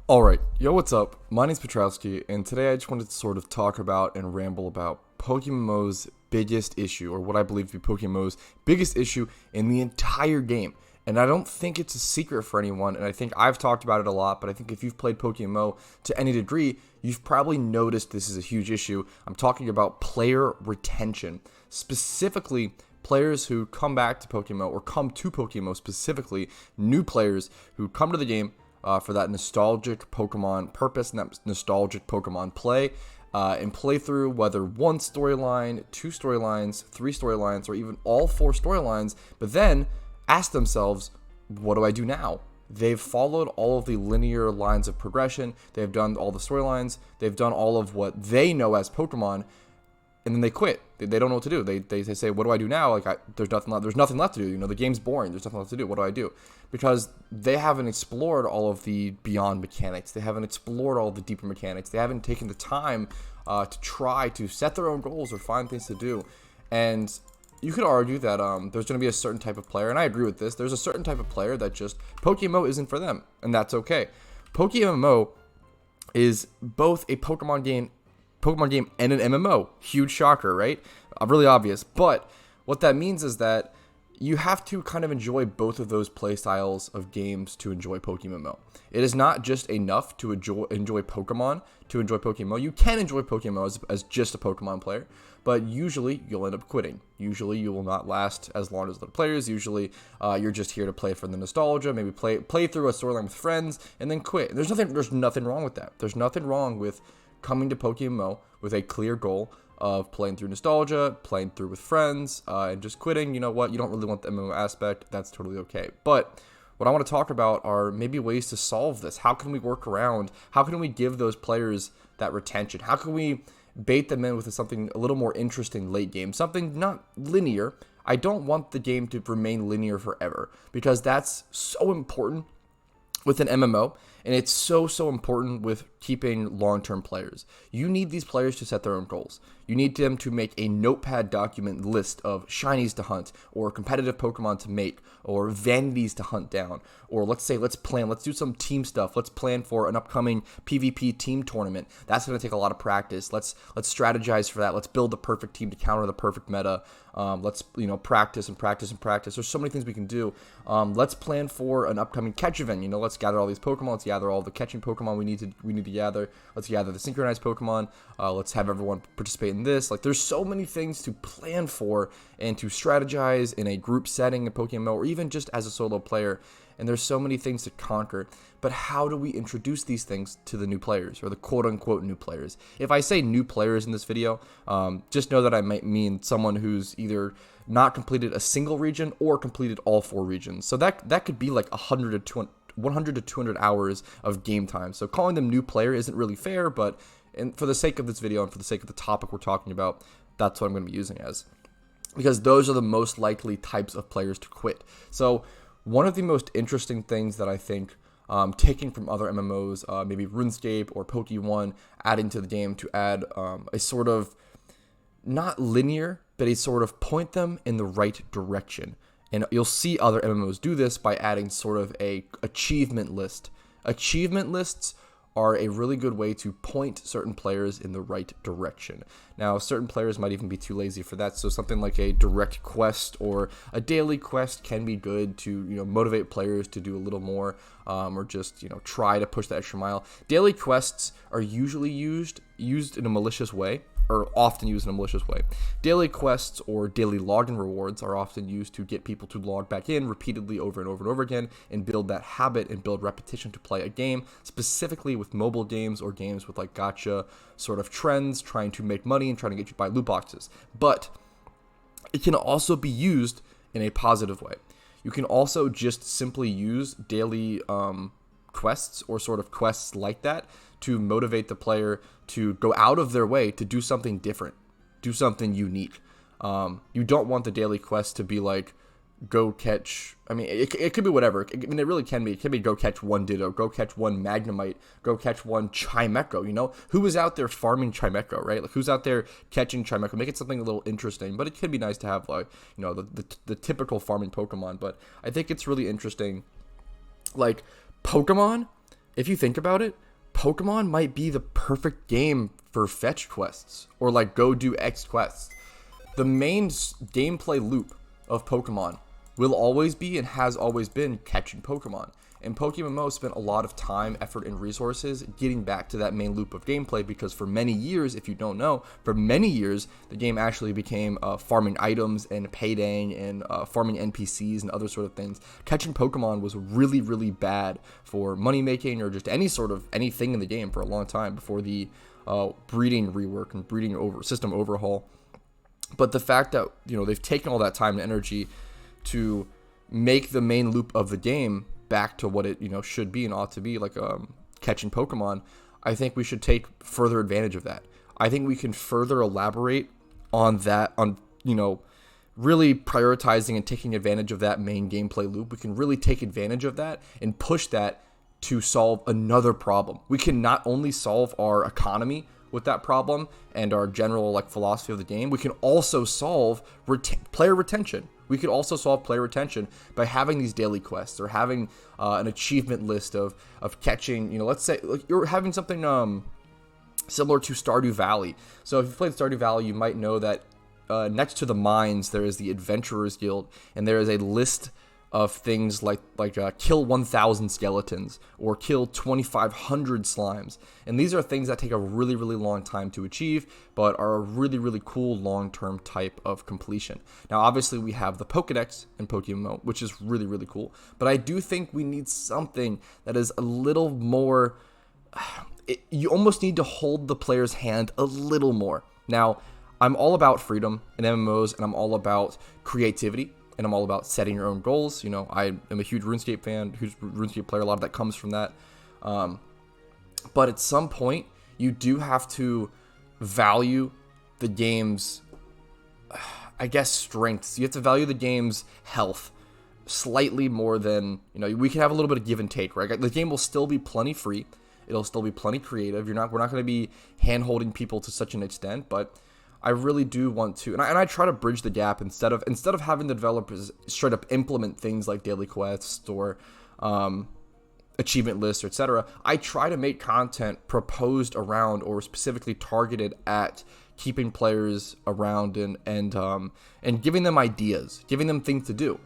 Alright, yo, what's up? My name's Patrouski, and today I just wanted to sort of talk about and ramble about PokeMMO's biggest issue, or what I believe to be PokeMMO's biggest issue in the entire game. And I don't think it's a secret for anyone, and I think I've talked about it a lot, but I think if you've played PokeMMO to any degree, you've probably noticed this is a huge issue. I'm talking about player retention. Specifically, players who come back to PokeMMO, or come to PokeMMO specifically, new players who come to the game for that nostalgic Pokemon purpose and that nostalgic Pokemon play and play through whether one storyline, two storylines, three storylines, or even all four storylines, but then ask themselves, what do I do now? They've followed all of the linear lines of progression, they've done all the storylines, they've done all of what they know as Pokemon, and then they quit. They don't know what to do. They say, what do I do now? Like, there's nothing left to do. You know, the game's boring. There's nothing left to do. What do I do? Because they haven't explored all of the beyond mechanics. They haven't explored all of the deeper mechanics. They haven't taken the time to try to set their own goals or find things to do. And you could argue that there's going to be a certain type of player, and I agree with this. There's a certain type of player that just PokeMMO isn't for them, and that's okay. PokeMMO is both a Pokemon game and an MMO. Huge shocker, right? Really obvious. But what that means is that you have to kind of enjoy both of those play styles of games to enjoy PokeMMO. It is not just enough to enjoy Pokemon to enjoy PokeMMO. You can enjoy PokeMMO as just a Pokemon player, but usually you'll end up quitting. Usually you will not last as long as other players. Usually you're just here to play for the nostalgia, maybe play through a storyline with friends, and then quit. And there's nothing wrong with that. There's nothing wrong with coming to PokeMMO with a clear goal of playing through nostalgia, playing through with friends, and just quitting. You know what? You don't really want the MMO aspect. That's totally okay. But what I want to talk about are maybe ways to solve this. How can we work around? How can we give those players that retention? How can we bait them in with something a little more interesting late game? Something not linear. I don't want the game to remain linear forever because that's so important with an MMO, and it's so important with keeping long-term players. You need these players to set their own goals. You need them to make a notepad document list of shinies to hunt, or competitive Pokemon to make, or vanities to hunt down, or let's do some team stuff. Let's plan for an upcoming PvP team tournament. That's going to take a lot of practice. Let's strategize for that. Let's build the perfect team to counter the perfect meta. Let's practice and practice and practice. There's so many things we can do. Let's plan for an upcoming catch event. Let's gather all these Pokemon. Let's gather all the catching Pokemon we need to gather. Let's gather the synchronized Pokemon. Let's have everyone participate in this. Like, there's so many things to plan for and to strategize in a group setting in PokeMMO, or even just as a solo player. And there's so many things to conquer. But how do we introduce these things to the new players, or the quote-unquote new players? If I say new players in this video, just know that I might mean someone who's either not completed a single region or completed all four regions. So that could be like 100 to 200 hours of game time. So calling them new player isn't really fair, but for the sake of this video and for the sake of the topic we're talking about, that's what I'm going to be using as. Because those are the most likely types of players to quit. So one of the most interesting things that I think taking from other MMOs, maybe RuneScape or Pokeyen, adding to the game to add a sort of, not linear, but a sort of point them in the right direction. And you'll see other MMOs do this by adding sort of a achievement list. Achievement lists are a really good way to point certain players in the right direction. Now, certain players might even be too lazy for that, so something like a direct quest or a daily quest can be good to motivate players to do a little more, or just try to push the extra mile. Daily quests are usually used in a malicious way, or often used in a malicious way. Daily quests or daily login rewards are often used to get people to log back in repeatedly over and over and over again and build that habit and build repetition to play a game, specifically with mobile games or games with like gacha sort of trends, trying to make money and trying to get you to buy loot boxes. But it can also be used in a positive way. You can also just simply use daily quests or sort of quests like that to motivate the player to go out of their way to do something different, do something unique. You don't want the daily quest to be like, go catch, it could be whatever. It really can be. It can be go catch one Ditto, go catch one Magnemite, go catch one Chimecho, Who is out there farming Chimecho, right? Like, who's out there catching Chimecho? Make it something a little interesting, but it can be nice to have, like, the typical farming Pokemon. But I think it's really interesting. Like, Pokemon if you think about it, Pokemon might be the perfect game for fetch quests or like go do X quests. The main gameplay loop of Pokemon will always be and has always been catching Pokemon. And PokeMMO spent a lot of time, effort, and resources getting back to that main loop of gameplay because for many years, if you don't know, for many years, the game actually became farming items and paydaying and farming NPCs and other sort of things. Catching Pokemon was really, really bad for money making or just anything in the game for a long time before the breeding rework and system overhaul. But the fact that, they've taken all that time and energy to make the main loop of the game back to what it should be and ought to be, like catching Pokemon, I think we should take further advantage of that. I think we can further elaborate on that, really prioritizing and taking advantage of that main gameplay loop. We can really take advantage of that and push that to solve another problem. We can not only solve our economy with that problem and our general philosophy of the game, we can also solve player retention. We could also solve player retention by having these daily quests or having an achievement list of catching, let's say you're having something similar to Stardew Valley. So if you've played Stardew Valley, you might know that next to the mines, there is the Adventurers Guild, and there is a list of things like kill 1,000 skeletons or kill 2,500 slimes. And these are things that take a really, really long time to achieve, but are a really, really cool long-term type of completion. Now, obviously, we have the Pokedex in PokeMMO, which is really, really cool. But I do think we need something that is a little more... you almost need to hold the player's hand a little more. Now, I'm all about freedom in MMOs, and I'm all about creativity. And I'm all about setting your own goals. I am a huge RuneScape fan, huge RuneScape player. A lot of that comes from that. But at some point, you do have to value the game's, strengths. You have to value the game's health slightly more than, we can have a little bit of give and take, right? The game will still be plenty free. It'll still be plenty creative. We're not going to be hand-holding people to such an extent, but I really do want to, and I try to bridge the gap instead of having the developers straight up implement things like daily quests or achievement lists, etc. I try to make content proposed around or specifically targeted at keeping players around and giving them ideas, giving them things to do.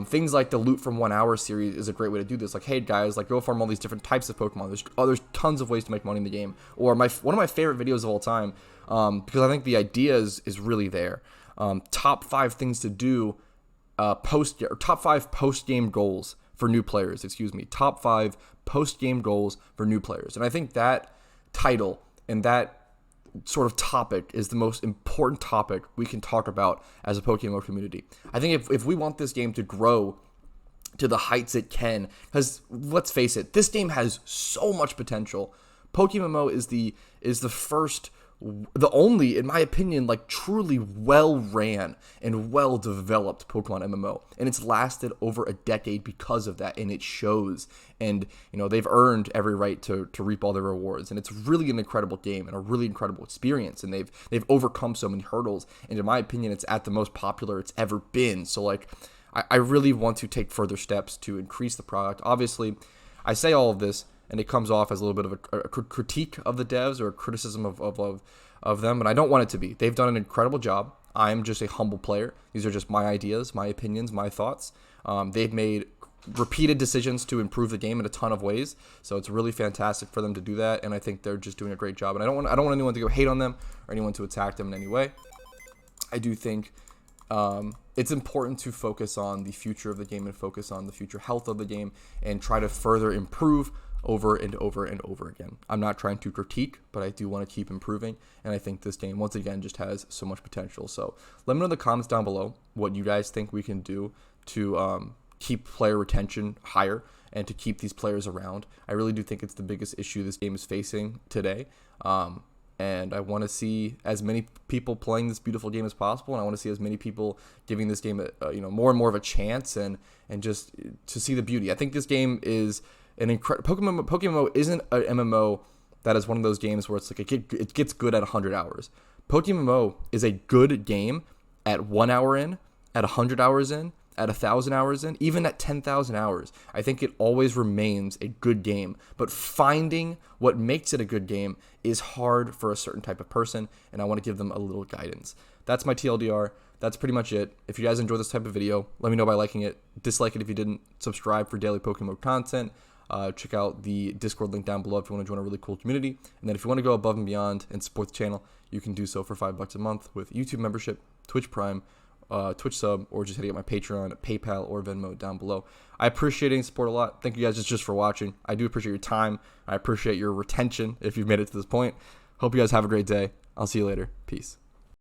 Things like the Loot from 1 Hour series is a great way to do this. Like, hey guys, go farm all these different types of Pokemon. There's tons of ways to make money in the game. Or one of my favorite videos of all time, because I think the idea is really there. Top 5 things to do top 5 post-game goals for new players. Top 5 post-game goals for new players. And I think that title and that sort of topic is the most important topic we can talk about as a PokeMMO community. I think if we want this game to grow to the heights it can, because let's face it, this game has so much potential. PokeMMO is the first, the only, in my opinion, truly well-ran and well-developed Pokemon MMO. And it's lasted over a decade because of that, and it shows. And, they've earned every right to reap all their rewards. And it's really an incredible game and a really incredible experience. And they've overcome so many hurdles. And in my opinion, it's at the most popular it's ever been. So, I really want to take further steps to increase the product. Obviously, I say all of this, and it comes off as a little bit of a critique of the devs or a criticism of them, but I don't want it to be. They've done an incredible job. I'm just a humble player. These are just my ideas, my opinions, my thoughts. They've made repeated decisions to improve the game in a ton of ways, so it's really fantastic for them to do that, and I think they're just doing a great job. And I don't want anyone to go hate on them or anyone to attack them in any way. I do think it's important to focus on the future of the game and focus on the future health of the game and try to further improve over and over and over again. I'm not trying to critique, but I do want to keep improving, and I think this game, once again, just has so much potential. So let me know in the comments down below what you guys think we can do to keep player retention higher and to keep these players around. I really do think it's the biggest issue this game is facing today. And I want to see as many people playing this beautiful game as possible, and I want to see as many people giving this game more and more of a chance and just to see the beauty. I think this game is an incredible PokeMMO isn't an MMO that is one of those games where it's it gets good at 100 hours. PokeMMO is a good game at 1 hour in, at 100 hours in, at 1,000 hours in, even at 10,000 hours, I think it always remains a good game. But finding what makes it a good game is hard for a certain type of person, and I want to give them a little guidance. That's my TLDR. That's pretty much it. If you guys enjoy this type of video, let me know by liking it. Dislike it if you didn't. Subscribe for daily PokeMMO content. Check out the Discord link down below if you want to join a really cool community. And then if you want to go above and beyond and support the channel, you can do so for $5 a month with YouTube membership, Twitch Prime, Twitch sub, or just hitting up my Patreon, PayPal, or Venmo down below. I appreciate any support a lot. Thank you guys just for watching. I do appreciate your time. I appreciate your retention if you've made it to this point. Hope you guys have a great day. I'll see you later. Peace.